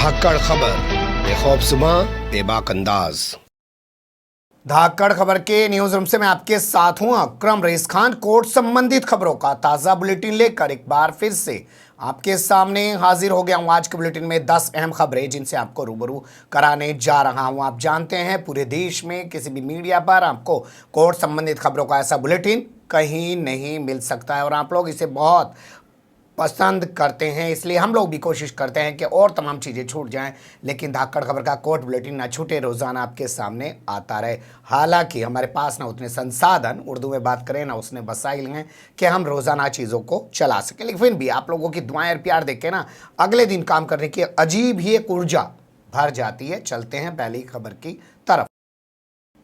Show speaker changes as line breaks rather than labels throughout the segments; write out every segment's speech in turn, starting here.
धाकड़ खबर, बेखौफसुमा बेबाक अंदाज। धाकड़ खबर के न्यूज रूम से मैं आपके साथ हूं अकरम रईस खान। कोर्ट संबंधित खबरों का ताजा बुलेटिन लेकर एक बार फिर से आपके सामने हाजिर हो गया हूं। आज के बुलेटिन में 10 अहम खबरें जिनसे आपको रूबरू कराने जा रहा हूं। आप जानते हैं पूरे देश में किसी भी मीडिया पर आपको कोर्ट संबंधित खबरों का ऐसा बुलेटिन कहीं नहीं मिल सकता है और आप लोग इसे बहुत पसंद करते हैं, इसलिए हम लोग भी कोशिश करते हैं कि और तमाम चीज़ें छूट जाएं लेकिन धाकड़ खबर का कोर्ट बुलेटिन ना छूटे, रोज़ाना आपके सामने आता रहे। हालांकि हमारे पास ना उतने संसाधन, उर्दू में बात करें ना उसने वसाइल हैं कि हम रोज़ाना चीज़ों को चला सकें, लेकिन फिर भी आप लोगों की दुआएं और प्यार देख के ना अगले दिन काम करने की अजीब ही एक ऊर्जा भर जाती है। चलते हैं पहली खबर की तरफ।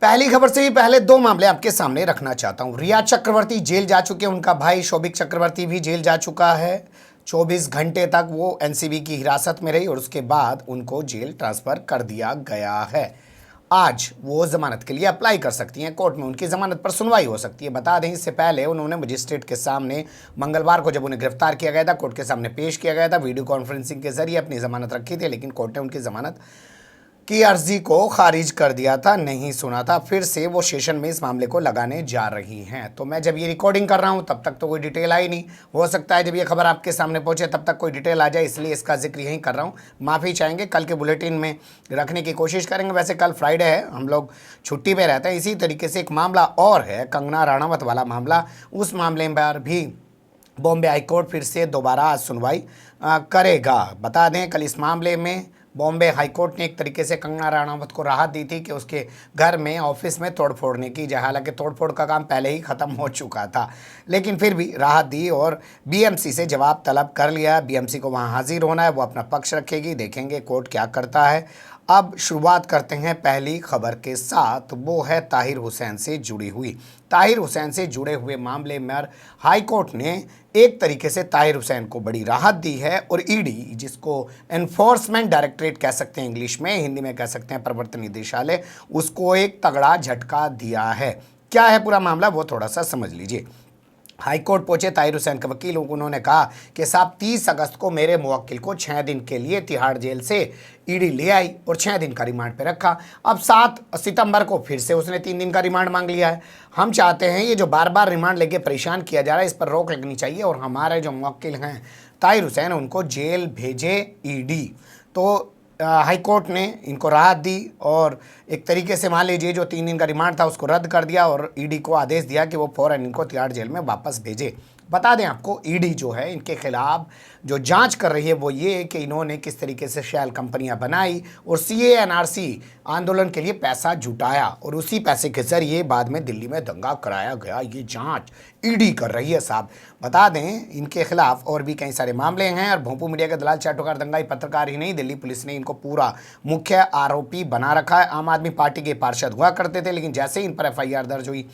पहली खबर से ही पहले दो मामले आपके सामने रखना चाहता हूं। रिया चक्रवर्ती जेल जा चुके हैं, उनका भाई शोभिक चक्रवर्ती भी जेल जा चुका है। 24 घंटे तक वो एनसीबी की हिरासत में रही और उसके बाद उनको जेल ट्रांसफर कर दिया गया है। आज वो जमानत के लिए अप्लाई कर सकती हैं, कोर्ट में उनकी जमानत पर सुनवाई हो सकती है। बता दें इससे पहले उन्होंने मजिस्ट्रेट के सामने मंगलवार को जब उन्हें गिरफ्तार किया गया था, कोर्ट के सामने पेश किया गया था, वीडियो कॉन्फ्रेंसिंग के जरिए अपनी जमानत रखी थी, लेकिन कोर्ट ने उनकी जमानत की अर्जी को खारिज कर दिया था, नहीं सुना था। फिर से वो सेशन में इस मामले को लगाने जा रही हैं। तो मैं जब ये रिकॉर्डिंग कर रहा हूँ तब तक तो कोई डिटेल आई नहीं, हो सकता है जब ये खबर आपके सामने पहुंचे तब तक कोई डिटेल आ जाए, इसलिए इसका जिक्र यहीं कर रहा हूँ। माफ़ी चाहेंगे, कल के बुलेटिन में रखने की कोशिश करेंगे। वैसे कल फ्राइडे है, हम लोग छुट्टी पे रहते हैं। इसी तरीके से एक मामला और है, कंगना राणावत वाला मामला। उस मामले पर भी बॉम्बे हाईकोर्ट फिर से दोबारा आज सुनवाई करेगा। बता दें कल इस मामले में बॉम्बे हाईकोर्ट ने एक तरीके से कंगना राणावत को राहत दी थी कि उसके घर में, ऑफिस में तोड़ फोड़ नहीं की जाए। हालांकि तोड़ फोड़ का काम पहले ही ख़त्म हो चुका था, लेकिन फिर भी राहत दी और बीएमसी से जवाब तलब कर लिया। बीएमसी को वहां हाजिर होना है, वो अपना पक्ष रखेगी, देखेंगे कोर्ट क्या करता है। अब शुरुआत करते हैं पहली खबर के साथ, वो है ताहिर हुसैन से जुड़ी हुई। ताहिर हुसैन से जुड़े हुए मामले में हाई कोर्ट ने एक तरीके से ताहिर हुसैन को बड़ी राहत दी है और ईडी, जिसको एनफोर्समेंट डायरेक्टरेट कह सकते हैं इंग्लिश में, हिंदी में कह सकते हैं प्रवर्तन निदेशालय, उसको एक तगड़ा झटका दिया है। क्या है पूरा मामला वो थोड़ा सा समझ लीजिए। हाईकोर्ट पहुंचे ताहिर हुसैन के वकील, उन्होंने कहा कि साहब 30 अगस्त को मेरे मुवक्किल को 6 दिन के लिए तिहाड़ जेल से ईडी ले आई और 6 दिन का रिमांड पे रखा। अब 7 सितंबर को फिर से उसने 3 दिन का रिमांड मांग लिया है। हम चाहते हैं ये जो बार बार रिमांड लेके परेशान किया जा रहा है, इस पर रोक लगनी चाहिए और हमारे जो मुवक्किल हैं ताहिर हुसैन, उनको जेल भेजे ईडी। तो हाई कोर्ट ने इनको राहत दी और एक तरीके से मान लीजिए जो 3 दिन का रिमांड था उसको रद्द कर दिया और ईडी को आदेश दिया कि वो फौरन इनको तिहाड़ जेल में वापस भेजे। बता दें आपको, ईडी जो है इनके खिलाफ जो जांच कर रही है वो ये कि इन्होंने किस तरीके से शैल कंपनियां बनाई और सीए एनआरसी आंदोलन के लिए पैसा जुटाया और उसी पैसे के जरिए बाद में दिल्ली में दंगा कराया गया। ये जांच ईडी कर रही है साहब। बता दें इनके खिलाफ और भी कई सारे मामले हैं और भोंपू मीडिया के दलाल, चाटुकार, दंगाई पत्रकार ही नहीं, दिल्ली पुलिस ने इनको पूरा मुख्य आरोपी बना रखा है। आम आदमी पार्टी के पार्षद हुआ करते थे, लेकिन जैसे ही इन पर एफआईआर दर्ज हुई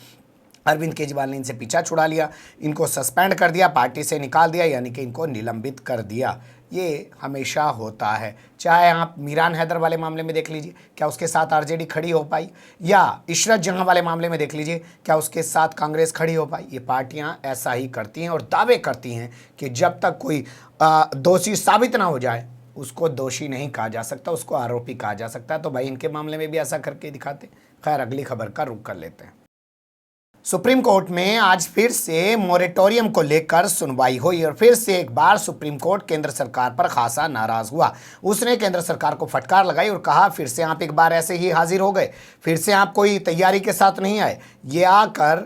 अरविंद केजरीवाल ने इनसे पीछा छुड़ा लिया, इनको सस्पेंड कर दिया, पार्टी से निकाल दिया, यानी कि इनको निलंबित कर दिया। ये हमेशा होता है, चाहे आप मीरान हैदर वाले मामले में देख लीजिए, क्या उसके साथ आरजेडी खड़ी हो पाई, या इशरत जहां वाले मामले में देख लीजिए, क्या उसके साथ कांग्रेस खड़ी हो पाई। ये पार्टियां ऐसा ही करती हैं और दावे करती हैं कि जब तक कोई दोषी साबित ना हो जाए उसको दोषी नहीं कहा जा सकता, उसको आरोपी कहा जा सकता है। तो भाई इनके मामले में भी ऐसा करके दिखाते। खैर, अगली खबर का रुख कर लेते हैं। सुप्रीम कोर्ट में आज फिर से मोरेटोरियम को लेकर सुनवाई हुई और फिर से एक बार सुप्रीम कोर्ट केंद्र सरकार पर खासा नाराज हुआ। उसने केंद्र सरकार को फटकार लगाई और कहा फिर से आप एक बार ऐसे ही हाजिर हो गए, फिर से आप कोई तैयारी के साथ नहीं आए। ये आकर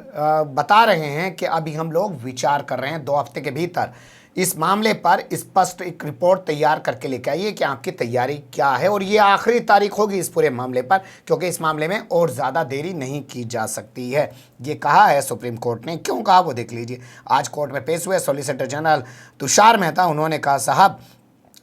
बता रहे हैं कि अभी हम लोग विचार कर रहे हैं, 2 हफ्ते के भीतर इस मामले पर स्पष्ट एक रिपोर्ट तैयार करके लेके आइए कि आपकी तैयारी क्या है। और ये आखिरी तारीख होगी इस पूरे मामले पर, क्योंकि इस मामले में और ज़्यादा देरी नहीं की जा सकती है। ये कहा है सुप्रीम कोर्ट ने। क्यों कहा वो देख लीजिए। आज कोर्ट में पेश हुए सॉलिसिटर जनरल तुषार मेहता, उन्होंने कहा साहब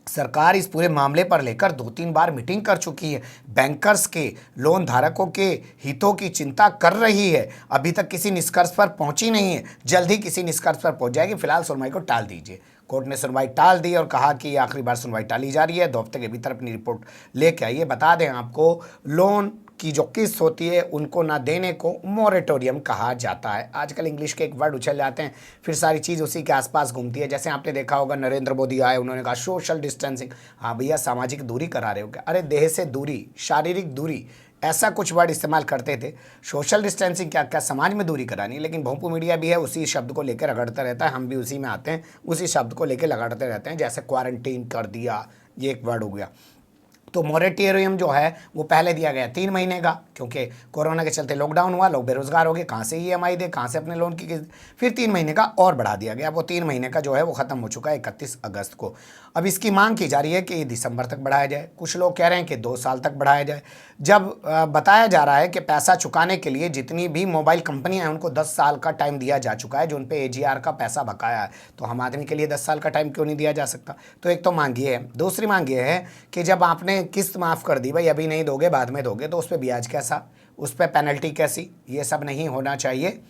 सरकार इस पूरे मामले पर लेकर 2-3 बार मीटिंग कर चुकी है, बैंकर्स के, लोन धारकों के हितों की चिंता कर रही है, अभी तक किसी निष्कर्ष पर पहुंची नहीं है, जल्द ही किसी निष्कर्ष पर पहुंच जाएगी, फिलहाल सुनवाई को टाल दीजिए। कोर्ट ने सुनवाई टाल दी और कहा कि आखिरी बार सुनवाई टाली जा रही है, 2 हफ्ते के भीतर अपनी रिपोर्ट लेके आइए। बता दें आपको, लोन की जो किस्त होती है उनको ना देने को मोरेटोरियम कहा जाता है। आजकल इंग्लिश के एक वर्ड उछल जाते हैं, फिर सारी चीज़ उसी के आसपास घूमती है। जैसे आपने देखा होगा नरेंद्र मोदी आए, उन्होंने कहा सोशल डिस्टेंसिंग। हाँ भैया, सामाजिक दूरी करा रहे हो क्या? अरे देह से दूरी, शारीरिक दूरी, ऐसा कुछ वर्ड इस्तेमाल करते थे। सोशल डिस्टेंसिंग क्या क्या समाज में दूरी करानी? लेकिन भोंपू मीडिया भी है, उसी शब्द को लेकर रगड़ता रहता है। हम भी उसी में आते हैं, उसी शब्द को लेकर रगड़ते रहते हैं। जैसे क्वारंटीन कर दिया, ये एक वर्ड हो गया। तो मोरेटोरियम जो है वो पहले दिया गया 3 महीने का, क्योंकि कोरोना के चलते लॉकडाउन हुआ, लोग बेरोजगार हो गए, कहाँ से ईएमआई दे, कहाँ से अपने लोन की किस्त। फिर 3 महीने का और बढ़ा दिया गया। वो 3 महीने का जो है वो खत्म हो चुका है 31 अगस्त को। अब इसकी मांग की जा रही है कि दिसंबर तक बढ़ाया जाए। कुछ लोग कह रहे हैं कि 2 साल तक बढ़ाया जाए। जब बताया जा रहा है कि पैसा चुकाने के लिए जितनी भी मोबाइल कंपनियां हैं उनको 10 साल का टाइम दिया जा चुका है, जो उन पे एजीआर का पैसा बकाया है, तो हम आदमी के लिए 10 साल का टाइम क्यों नहीं दिया जा सकता? तो एक तो मांग ये है। दूसरी मांग ये है कि जब आपने किस्त माफ़ कर दी, भाई अभी नहीं दोगे बाद में दोगे, तो उस पर ब्याज कैसा, उस पर पेनल्टी कैसी? ये सब नहीं होना चाहिए।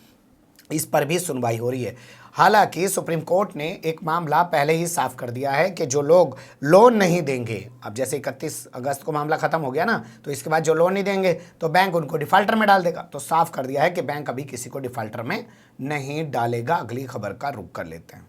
इस पर भी सुनवाई हो रही है। हालांकि सुप्रीम कोर्ट ने एक मामला पहले ही साफ कर दिया है कि जो लोग लोन नहीं देंगे, अब जैसे 31 अगस्त को मामला खत्म हो गया ना, तो इसके बाद जो लोन नहीं देंगे तो बैंक उनको डिफाल्टर में डाल देगा। तो साफ कर दिया है कि बैंक अभी किसी को डिफाल्टर में नहीं डालेगा। अगली खबर का रुख कर लेते हैं।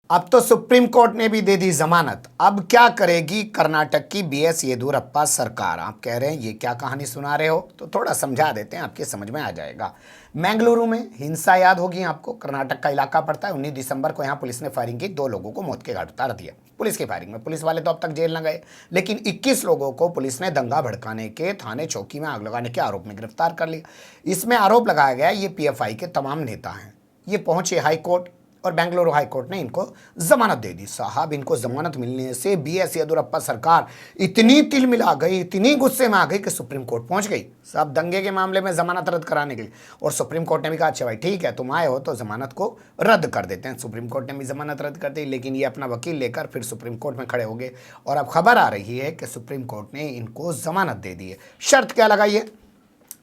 अब तो सुप्रीम कोर्ट ने भी दे दी जमानत। अब क्या करेगी कर्नाटक की बीएस येदियुरप्पा सरकार? आप कह रहे हैं ये क्या कहानी सुना रहे हो, तो थोड़ा समझा देते हैं, आपके समझ में आ जाएगा। बेंगलुरु में हिंसा याद होगी आपको, कर्नाटक का इलाका पड़ता है। 19 दिसंबर को यहाँ पुलिस ने फायरिंग की, 2 लोगों को मौत के घाट उतार दिया पुलिस की फायरिंग में। पुलिस वाले तो अब तक जेल न गए, लेकिन 21 लोगों को पुलिस ने दंगा भड़काने के, थाने चौकी में आग लगाने के आरोप में गिरफ्तार कर लिया। इसमें आरोप लगाया गया ये पीएफआई के तमाम नेता हैं। ये पहुंचे हाई कोर्ट और बेंगलुरु हाई कोर्ट ने इनको जमानत दे दी। साहब, इनको जमानत मिलने से बीएस येदियुरप्पा सरकार इतनी तिलमिला गई, इतनी गुस्से में आ गई कि सुप्रीम कोर्ट पहुंच गई। सब दंगे के मामले में जमानत रद्द कराने के लिए, और सुप्रीम कोर्ट ने भी कहा अच्छा भाई ठीक है, तुम आए हो तो जमानत को रद्द कर देते हैं। सुप्रीम कोर्ट ने भी जमानत रद्द कर दी, लेकिन ये अपना वकील लेकर फिर सुप्रीम कोर्ट में खड़े हो गए। और अब खबर आ रही है कि सुप्रीम कोर्ट ने इनको जमानत दे दी है। शर्त क्या लगाई है?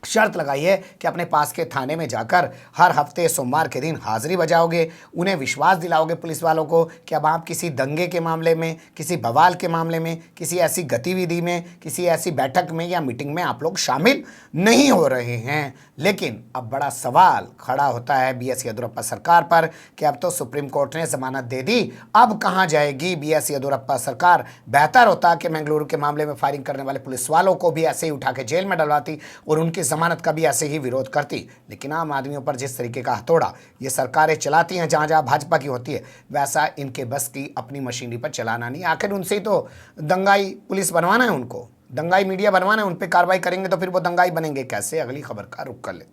शर्त लगाई है कि अपने पास के थाने में जाकर हर हफ्ते सोमवार के दिन हाजिरी बजाओगे, उन्हें विश्वास दिलाओगे पुलिस वालों को कि अब आप किसी दंगे के मामले में, किसी बवाल के मामले में, किसी ऐसी गतिविधि में, किसी ऐसी बैठक में या मीटिंग में आप लोग शामिल नहीं हो रहे हैं। लेकिन अब बड़ा सवाल खड़ा होता है बीएस येदियुरप्पा सरकार पर कि अब तो सुप्रीम कोर्ट ने जमानत दे दी, अब कहाँ जाएगी बीएस येदियुरप्पा सरकार? बेहतर होता कि बेंगलुरु के मामले में फायरिंग करने वाले पुलिस वालों को भी ऐसे ही उठा के जेल में डलवाती और उनकी जमानत का भी ऐसे ही विरोध करती। लेकिन आम आदमियों पर जिस तरीके का हथौड़ा ये सरकारें चलाती हैं, जहां जहां भाजपा की होती है, वैसा इनके बस की अपनी मशीनरी पर चलाना नहीं। आखिर उनसे ही तो दंगाई पुलिस बनवाना है, उनको दंगाई मीडिया बनवाना है, उन पर कार्रवाई करेंगे तो फिर वो दंगाई बनेंगे कैसे? अगली खबर का रुख कर ले।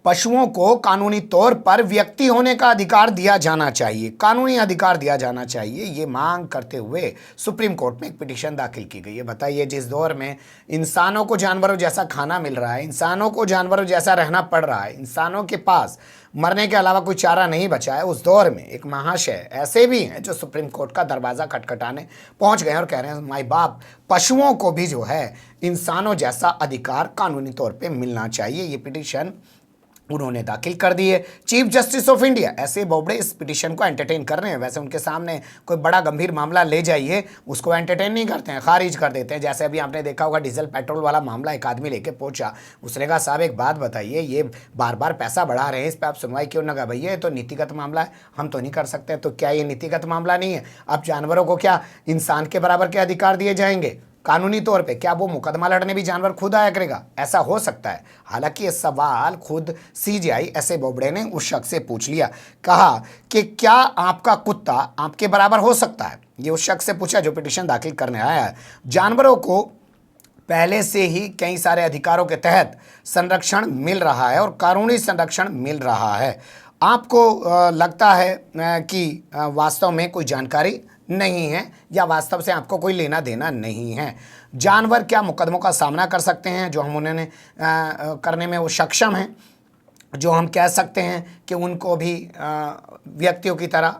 पशुओं को कानूनी तौर पर व्यक्ति होने का अधिकार दिया जाना चाहिए, कानूनी अधिकार दिया जाना चाहिए, ये मांग करते हुए सुप्रीम कोर्ट में एक पिटीशन दाखिल की गई है। बताइए, जिस दौर में इंसानों को जानवरों जैसा खाना मिल रहा है, इंसानों को जानवरों जैसा रहना पड़ रहा है, इंसानों के पास मरने के अलावा कोई चारा नहीं बचा है, उस दौर में एक महाशय ऐसे भी हैं जो सुप्रीम कोर्ट का दरवाज़ा खटखटाने पहुंच गए और कह रहे हैं माई बाप, पशुओं को भी जो है इंसानों जैसा अधिकार कानूनी तौर पे मिलना चाहिए। ये पिटीशन उन्होंने दाखिल कर दी है। चीफ जस्टिस ऑफ इंडिया ऐसे बोबड़े इस पिटीशन को एंटरटेन कर रहे हैं। वैसे उनके सामने कोई बड़ा गंभीर मामला ले जाइए, उसको एंटरटेन नहीं करते हैं, खारिज कर देते हैं। जैसे अभी आपने देखा होगा डीजल पेट्रोल वाला मामला, एक आदमी लेके पहुंचा, उसने कहा साहब एक बात बताइए, ये बार बार पैसा बढ़ा रहे हैं, इस पर आप सुनवाई क्यों ना? कहा भैया ये तो नीतिगत मामला है, हम तो नहीं कर सकते। तो क्या ये नीतिगत मामला नहीं है? अब जानवरों को क्या इंसान के बराबर के अधिकार दिए जाएंगे कानूनी तौर पे? क्या वो मुकदमा लड़ने भी जानवर खुद आया करेगा? ऐसा हो सकता है? हालांकि ये सवाल खुद सीजीआई एसए बोबड़े ने उस शख्स से पूछ लिया। कहा कि क्या आपका कुत्ता आपके बराबर हो सकता है? ये उस शख्स से पूछा जो पिटीशन दाखिल करने आया है। जानवरों को पहले से ही कई सारे अधिकारों के तहत संरक्षण मिल रहा है और कानूनी संरक्षण मिल रहा है। आपको लगता है कि वास्तव में कोई जानकारी नहीं है या वास्तव से आपको कोई लेना देना नहीं है? जानवर क्या मुकदमों का सामना कर सकते हैं जो हम उन्होंने करने में वो सक्षम हैं? जो हम कह सकते हैं कि उनको भी व्यक्तियों की तरह,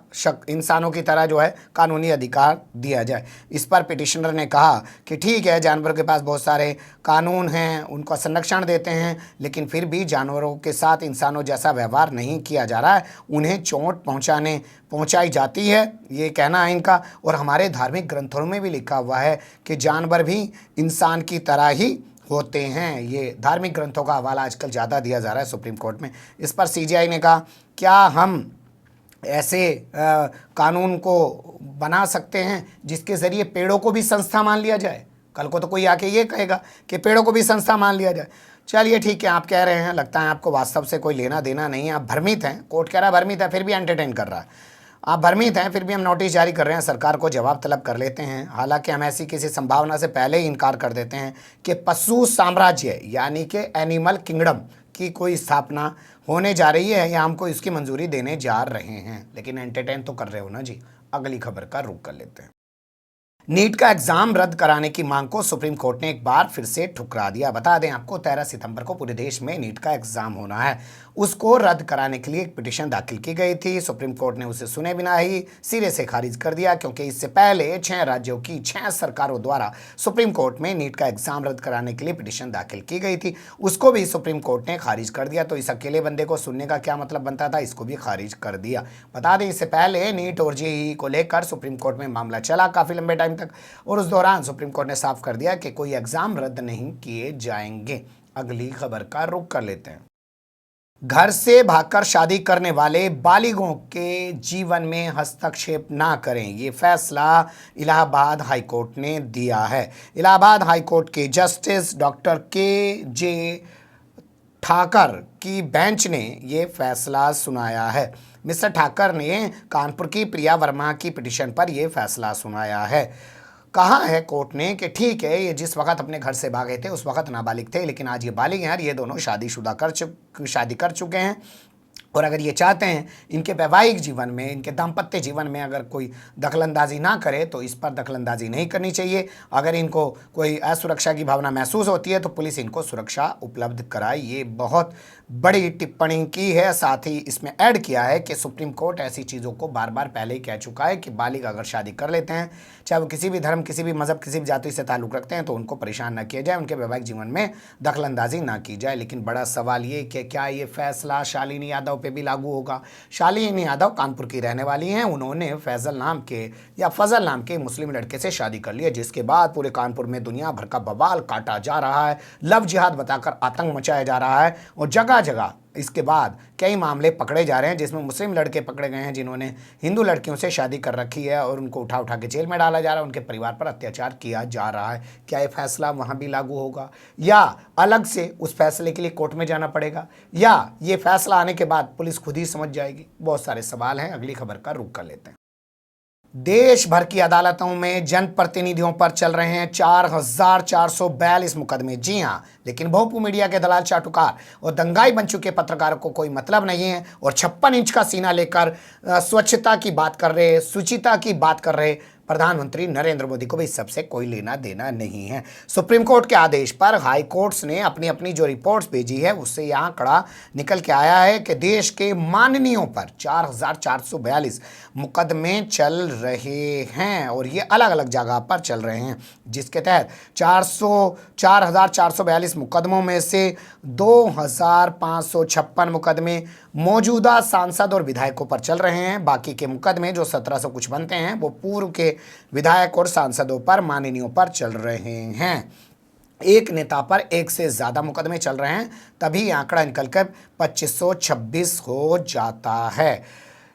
इंसानों की तरह जो है कानूनी अधिकार दिया जाए। इस पर पिटिशनर ने कहा कि ठीक है, जानवरों के पास बहुत सारे कानून हैं, उनको संरक्षण देते हैं, लेकिन फिर भी जानवरों के साथ इंसानों जैसा व्यवहार नहीं किया जा रहा है, उन्हें चोट पहुंचाई जाती है, ये कहना है इनका। और हमारे धार्मिक ग्रंथों में भी लिखा हुआ है कि जानवर भी इंसान की तरह ही होते हैं। ये धार्मिक ग्रंथों का हवाला आजकल ज़्यादा दिया जा रहा है सुप्रीम कोर्ट में। इस पर सीजेआई ने कहा, क्या हम ऐसे कानून को बना सकते हैं जिसके ज़रिए पेड़ों को भी संस्था मान लिया जाए? कल को तो कोई आके ये कहेगा कि पेड़ों को भी संस्था मान लिया जाए। चलिए ठीक है, आप कह रहे हैं, लगता है आपको वास्तव से कोई लेना देना नहीं है, आप भ्रमित हैं। कोर्ट कह रहा है भ्रमित है, फिर भी एंटरटेन कर रहा है। आप भ्रमित हैं, फिर भी हम नोटिस जारी कर रहे हैं, सरकार को जवाब तलब कर लेते हैं। हालांकि हम ऐसी किसी संभावना से पहले ही इनकार कर देते हैं कि पशु साम्राज्य यानी कि एनिमल किंगडम की कोई स्थापना होने जा रही है या हमको इसकी मंजूरी देने जा रहे हैं। लेकिन एंटरटेन तो कर रहे हो ना जी। अगली खबर का रुख कर लेते हैं। नीट का एग्जाम रद्द कराने की मांग को सुप्रीम कोर्ट ने एक बार फिर से ठुकरा दिया। बता दें आपको, 13 सितंबर को पूरे देश में नीट का एग्जाम होना है। उसको रद्द कराने के लिए एक पिटीशन दाखिल की गई थी। सुप्रीम कोर्ट ने उसे सुने बिना ही सिरे से खारिज कर दिया, क्योंकि इससे पहले 6 राज्यों की 6 सरकारों द्वारा सुप्रीम कोर्ट में नीट का एग्जाम रद्द कराने के लिए पिटीशन दाखिल की गई थी। उसको भी सुप्रीम कोर्ट ने खारिज कर दिया। तो इस अकेले बंदे को सुनने का क्या मतलब बनता था, इसको भी खारिज कर दिया। बता दें, इससे पहले नीट और जेईई को लेकर सुप्रीम कोर्ट में मामला चला काफी लंबे टाइम तक, और उस दौरान सुप्रीम कोर्ट ने साफ कर दिया कि कोई एग्जाम रद्द नहीं किए जाएंगे। अगली खबर का रुख कर लेते हैं। घर से भागकर शादी करने वाले बालिगों के जीवन में हस्तक्षेप ना करें, ये फैसला इलाहाबाद हाईकोर्ट ने दिया है। इलाहाबाद हाईकोर्ट के जस्टिस डॉक्टर के.जे. ठाकर की बेंच ने ये फैसला सुनाया है। मिस्टर ठाकर ने कानपुर की प्रिया वर्मा की पिटीशन पर यह फैसला सुनाया है। कहा है कोर्ट ने कि ठीक है, ये जिस वक्त अपने घर से भागे थे उस वक्त नाबालिग थे, लेकिन आज ये बालिग हैं और ये दोनों शादी कर चुके हैं। और अगर ये चाहते हैं इनके वैवाहिक जीवन में, इनके दाम्पत्य जीवन में अगर कोई दखलंदाजी ना करे तो इस पर दखलंदाजी नहीं करनी चाहिए। अगर इनको कोई असुरक्षा की भावना महसूस होती है तो पुलिस इनको सुरक्षा उपलब्ध कराए। ये बहुत बड़ी टिप्पणी की है। साथ ही इसमें ऐड किया है कि सुप्रीम कोर्ट ऐसी चीज़ों को बार बार पहले ही कह चुका है कि बालिग अगर शादी कर लेते हैं, चाहे वो किसी भी धर्म, किसी भी मज़हब, किसी भी जाति से ताल्लुक़ रखते हैं, तो उनको परेशान न किया जाए, उनके वैवाहिक जीवन में दखलंदाजी ना की जाए। लेकिन बड़ा सवाल ये कि क्या ये फैसला शालिनी यादव पे भी लागू होगा? शालिनी यादव कानपुर की रहने वाली हैं। उन्होंने फैजल नाम के या फजल नाम के मुस्लिम लड़के से शादी कर ली है, जिसके बाद पूरे कानपुर में दुनिया भर का बवाल काटा जा रहा है, लव जिहाद बताकर आतंक मचाया जा रहा है, और जगह जगह इसके बाद कई मामले पकड़े जा रहे हैं, जिसमें मुस्लिम लड़के पकड़े गए हैं जिन्होंने हिंदू लड़कियों से शादी कर रखी है, और उनको उठा उठा के जेल में डाला जा रहा है, उनके परिवार पर अत्याचार किया जा रहा है। क्या ये फैसला वहाँ भी लागू होगा, या अलग से उस फैसले के लिए कोर्ट में जाना पड़ेगा, या ये फैसला आने के बाद पुलिस खुद ही समझ जाएगी? बहुत सारे सवाल हैं। अगली खबर का रुख कर लेते हैं। देश भर की अदालतों में जनप्रतिनिधियों पर चल रहे हैं 4,442 मुकदमे। जी हां, लेकिन बहुपू मीडिया के दलाल, चाटुकार और दंगाई बन चुके पत्रकारों को कोई मतलब नहीं है, और 56 इंच का सीना लेकर स्वच्छता की बात कर रहे, शुचिता की बात कर रहे प्रधानमंत्री नरेंद्र मोदी को भी इस सबसे कोई लेना देना नहीं है। सुप्रीम कोर्ट के आदेश पर हाई कोर्ट्स ने अपनी अपनी जो रिपोर्ट्स भेजी है उससे यहां कड़ा निकल के आया है कि देश के माननीयों पर 4,442 मुकदमे चल रहे हैं, और ये अलग अलग जगह पर चल रहे हैं, जिसके तहत 4,442 मुकदमों में से 2,556 मुकदमे मौजूदा सांसद और विधायकों पर चल रहे हैं। बाकी के मुकदमे जो 1,700 कुछ बनते हैं वो पूर्व के विधायक और सांसदों पर, माननीयों पर चल रहे हैं। एक नेता पर एक से ज़्यादा मुकदमे चल रहे हैं, तभी आंकड़ा निकलकर 2,526 हो जाता है।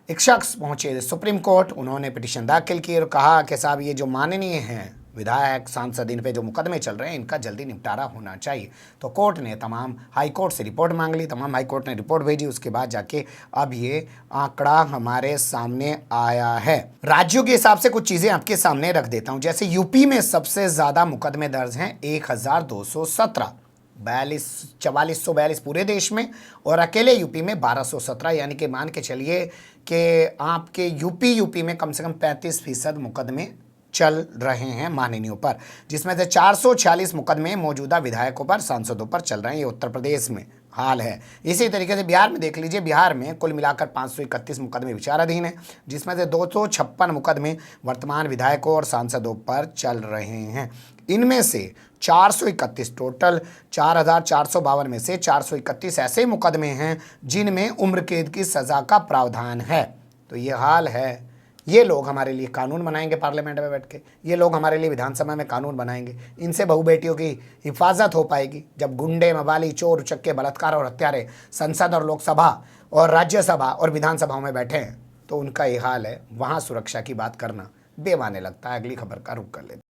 एक शख्स पहुंचे सुप्रीम कोर्ट, उन्होंने पिटीशन दाखिल की और कहा कि साहब ये जो माननीय हैं विधायक, सांसद, इन पे जो मुकदमे चल रहे हैं इनका जल्दी निपटारा होना चाहिए। तो कोर्ट ने तमाम हाई कोर्ट से रिपोर्ट मांग ली, तमाम हाई कोर्ट ने रिपोर्ट भेजी, उसके बाद जाके अब ये आंकड़ा हमारे सामने आया है। राज्यों के हिसाब से कुछ चीज़ें आपके सामने रख देता हूँ। जैसे यूपी में सबसे ज़्यादा मुकदमे दर्ज हैं 1,217, 4442 पूरे देश में, और अकेले यूपी में 1,217, यानी कि मान के चलिए कि आपके यूपी में कम से कम 35% मुकदमे चल रहे हैं माननीयों पर, जिसमें से 446 मुकदमे मौजूदा विधायकों पर, सांसदों पर चल रहे हैं। ये उत्तर प्रदेश में हाल है। इसी तरीके से बिहार में देख लीजिए, बिहार में कुल मिलाकर 531 मुकदमे विचाराधीन हैं, जिसमें से 256 मुकदमे वर्तमान विधायकों और सांसदों पर चल रहे हैं। इनमें से 431 टोटल 4,452 में से 431 ऐसे मुकदमे हैं जिनमें उम्र कैद की सज़ा का प्रावधान है। तो ये हाल है ये लोग हमारे लिए कानून बनाएंगे पार्लियामेंट में बैठ के, ये लोग हमारे लिए विधानसभा में कानून बनाएंगे, इनसे बहू बेटियों की हिफाजत हो पाएगी। जब गुंडे, मवाली, चोर, उचक्के, बलात्कार और हत्यारे संसद और लोकसभा और राज्यसभा और विधानसभाओं में बैठे हैं तो उनका ये हाल है, वहाँ सुरक्षा की बात करना बेमाने लगता है। अगली खबर का रुख कर लेते हैं।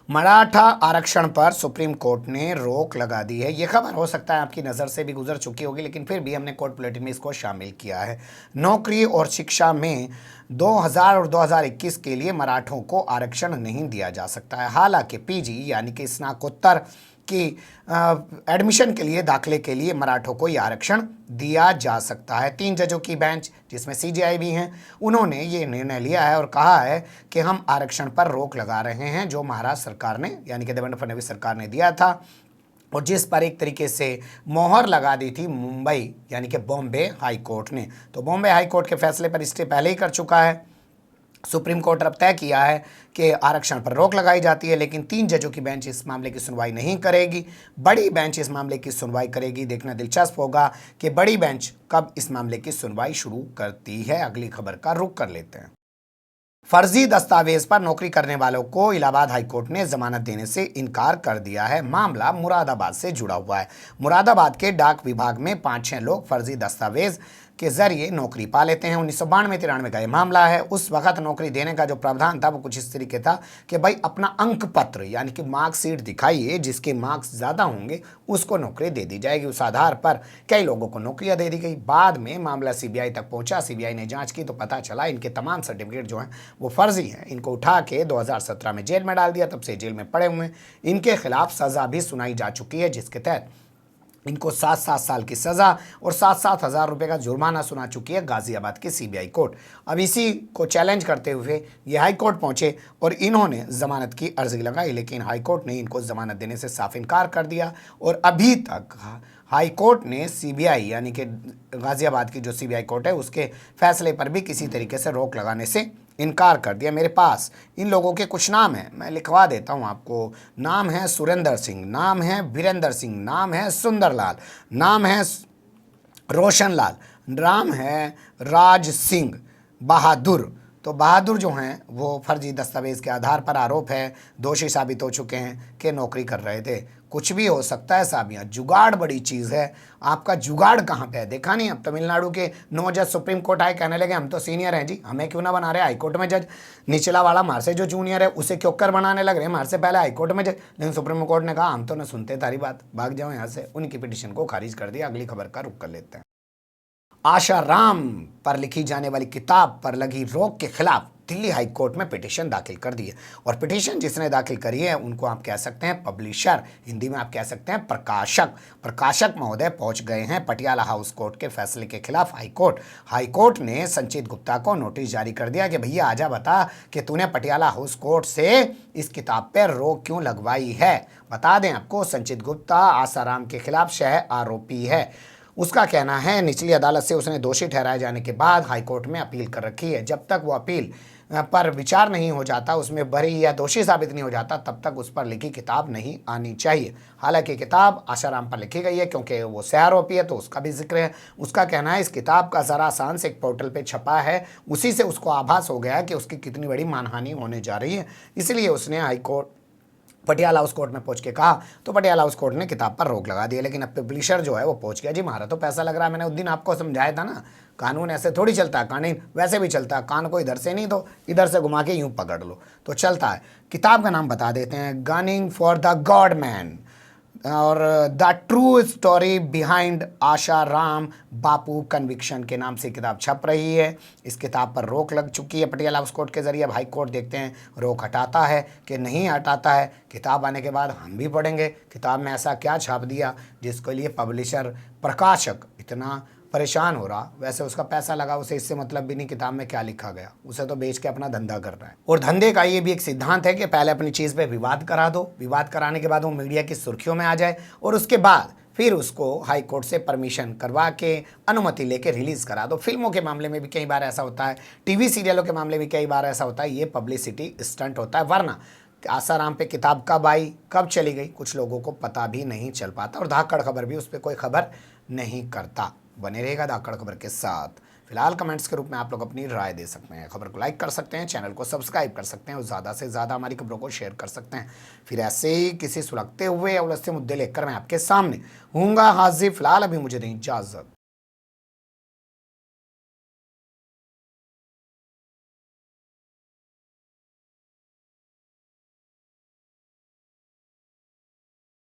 मराठा आरक्षण पर सुप्रीम कोर्ट ने रोक लगा दी है। यह खबर हो सकता है आपकी नज़र से भी गुजर चुकी होगी, लेकिन फिर भी हमने कोर्ट बुलेटिन में इसको शामिल किया है। नौकरी और शिक्षा में 2000 और 2021 के लिए मराठों को आरक्षण नहीं दिया जा सकता है। हालांकि पीजी यानी कि स्नातकोत्तर कि एडमिशन के लिए, दाखिले के लिए मराठों को यह आरक्षण दिया जा सकता है। 3 जजों की बेंच, जिसमें सीजेआई भी हैं, उन्होंने ये निर्णय लिया है और कहा है कि हम आरक्षण पर रोक लगा रहे हैं जो महाराष्ट्र सरकार ने यानी कि देवेंद्र फडणवीस सरकार ने दिया था और जिस पर एक तरीके से मोहर लगा दी थी मुंबई यानी कि बॉम्बे हाई कोर्ट ने। तो बॉम्बे हाई कोर्ट के फैसले पर स्टे पहले ही कर चुका है। सुप्रीम कोर्ट अब तय किया है कि आरक्षण पर रोक लगाई जाती है, लेकिन 3 जजों की बेंच इस मामले की सुनवाई नहीं करेगी, बड़ी बेंच इस मामले की सुनवाई करेगी। देखना दिलचस्प होगा कि बड़ी बेंच कब इस मामले की सुनवाई शुरू करती है। अगली खबर का रुख कर लेते हैं। फर्जी दस्तावेज पर नौकरी करने वालों को इलाहाबाद हाईकोर्ट ने जमानत देने से इनकार कर दिया है। मामला मुरादाबाद से जुड़ा हुआ है। मुरादाबाद के डाक विभाग में 5-6 लोग फर्जी दस्तावेज के जरिए नौकरी पा लेते हैं। 1992-93 का ये मामला है। उस वक्त नौकरी देने का जो प्रावधान था वो कुछ इस तरीके था कि भाई अपना अंक पत्र यानी कि मार्कशीट दिखाइए, जिसके मार्क्स ज़्यादा होंगे उसको नौकरी दे दी जाएगी। उस आधार पर कई लोगों को नौकरियां दे दी गई। बाद में मामला सीबीआई तक पहुंचा। सीबीआई ने जांच की तो पता चला इनके तमाम सर्टिफिकेट जो हैं वो फर्जी हैं। इनको उठा के 2017 में जेल में डाल दिया, तब से जेल में पड़े हुए हैं। इनके खिलाफ सज़ा भी सुनाई जा चुकी है, जिसके तहत इनको 7-7 साल की सज़ा और 7-7 हज़ार रुपये का जुर्माना सुना चुकी है गाजियाबाद की सीबीआई कोर्ट। अब इसी को चैलेंज करते हुए ये हाई कोर्ट पहुंचे और इन्होंने ज़मानत की अर्जी लगाई, लेकिन हाई कोर्ट ने इनको ज़मानत देने से साफ इनकार कर दिया और अभी तक हाई कोर्ट ने सीबीआई यानी कि गाजियाबाद की जो सीबीआई कोर्ट है उसके फैसले पर भी किसी तरीके से रोक लगाने से इनकार कर दिया। मेरे पास इन लोगों के कुछ नाम हैं, मैं लिखवा देता हूं आपको। नाम है सुरेंद्र सिंह, नाम है वीरेंद्र सिंह, नाम है सुंदरलाल, नाम है रोशन लाल, नाम है राज सिंह बहादुर। तो बहादुर जो हैं वो फर्जी दस्तावेज के आधार पर आरोप है, दोषी साबित हो चुके हैं कि नौकरी कर रहे थे। कुछ भी हो सकता है साहब, यहाँ जुगाड़ बड़ी चीज़ है। आपका जुगाड़ कहाँ पे है देखा नहीं। अब तमिलनाडु के 9 जज सुप्रीम कोर्ट आए, कहने लगे हम तो सीनियर हैं जी, हमें क्यों ना बना रहे हाईकोर्ट में जज। निचला वाला हमारे से जो जूनियर है उसे क्यों कर बनाने लग रहे हैं हमारे से पहले हाईकोर्ट में जज। लेकिन सुप्रीम कोर्ट ने कहा हम तो ना सुनते तारी बात, भाग जाओ यहाँ से। उनकी पिटीशन को खारिज कर दिया। अगली खबर का रुख कर लेते हैं। आशा राम पर लिखी जाने वाली किताब पर लगी रोक के खिलाफ दिल्ली हाई कोर्ट में पिटीशन दाखिल कर दी है। और पिटीशन जिसने दाखिल करी है उनको आप कह सकते हैं पब्लिशर, हिंदी में आप कह सकते हैं प्रकाशक। प्रकाशक महोदय पहुंच गए हैं पटियाला हाउस कोर्ट के फैसले के खिलाफ हाई कोर्ट। हाई कोर्ट ने संचित गुप्ता को नोटिस जारी कर दिया कि भैया आजा बता कि तूने पटियाला हाउस कोर्ट से इस किताब पर रोक क्यों लगवाई है। बता दें आपको, संचित गुप्ता आसाराम के खिलाफ सह आरोपी है। उसका कहना है निचली अदालत से उसने दोषी ठहराए जाने के बाद हाईकोर्ट में अपील कर रखी है। जब तक वो अपील पर विचार नहीं हो जाता, उसमें बरी या दोषी साबित नहीं हो जाता, तब तक उस पर लिखी किताब नहीं आनी चाहिए। हालांकि किताब आशाराम पर लिखी गई है क्योंकि वो सह आरोपी है, तो उसका भी जिक्र है। उसका कहना है इस किताब का ज़रा सांस एक पोर्टल पे छपा है, उसी से उसको आभास हो गया कि उसकी कितनी बड़ी मानहानि होने जा रही है, इसलिए उसने हाईकोर्ट पटियाला हाउस कोर्ट में पहुंच के कहा। तो पटियाला हाउस कोर्ट ने किताब पर रोक लगा दी। लेकिन अब पब्लिशर जो है वो पहुंच गया जी, हमारा तो पैसा लग रहा है। मैंने उस दिन आपको समझाया था ना, कानून ऐसे थोड़ी चलता है, कानून वैसे भी चलता है। कान को इधर से नहीं तो इधर से घुमा के यूं पकड़ लो तो चलता है। किताब का नाम बता देते हैं, gunning for the god man और the true story behind Asaram Bapu conviction के नाम से किताब छप रही है। इस किताब पर रोक लग चुकी है पटियाला हाउस कोर्ट के जरिए। अब हाई कोर्ट देखते हैं रोक हटाता है कि नहीं हटाता है। किताब आने के बाद हम भी पढ़ेंगे किताब में ऐसा क्या छाप दिया जिसके लिए पब्लिशर प्रकाशक इतना परेशान हो रहा। वैसे उसका पैसा लगा, उसे इससे मतलब भी नहीं किताब में क्या लिखा गया, उसे तो बेच के अपना धंधा कर रहा है। और धंधे का ये भी एक सिद्धांत है कि पहले अपनी चीज़ पे विवाद करा दो, विवाद कराने के बाद वो मीडिया की सुर्खियों में आ जाए और उसके बाद फिर उसको हाई कोर्ट से परमिशन करवा के अनुमति लेके रिलीज़ करा दो। फिल्मों के मामले में भी कई बार ऐसा होता है, टीवी सीरियलों के मामले में भी कई बार ऐसा होता है। ये पब्लिसिटी स्टंट होता है, वरना आसाराम पे किताब कब आई कब चली गई कुछ लोगों को पता भी नहीं चल पाता। और धाकड़ खबर भी उस पर कोई खबर नहीं करता। बने रहेगा धाकड़ खबर के साथ। फिलहाल कमेंट्स के रूप में आप लोग अपनी राय दे सकते हैं, खबर को लाइक कर सकते हैं, चैनल को सब्सक्राइब कर सकते हैं और ज़्यादा से ज़्यादा हमारी खबरों को शेयर कर सकते हैं। फिर ऐसे ही किसी सुलगते हुए या उलझते मुद्दे लेकर मैं आपके सामने हूँगा हाजिर। फिलहाल अभी मुझे दें इजाज़त।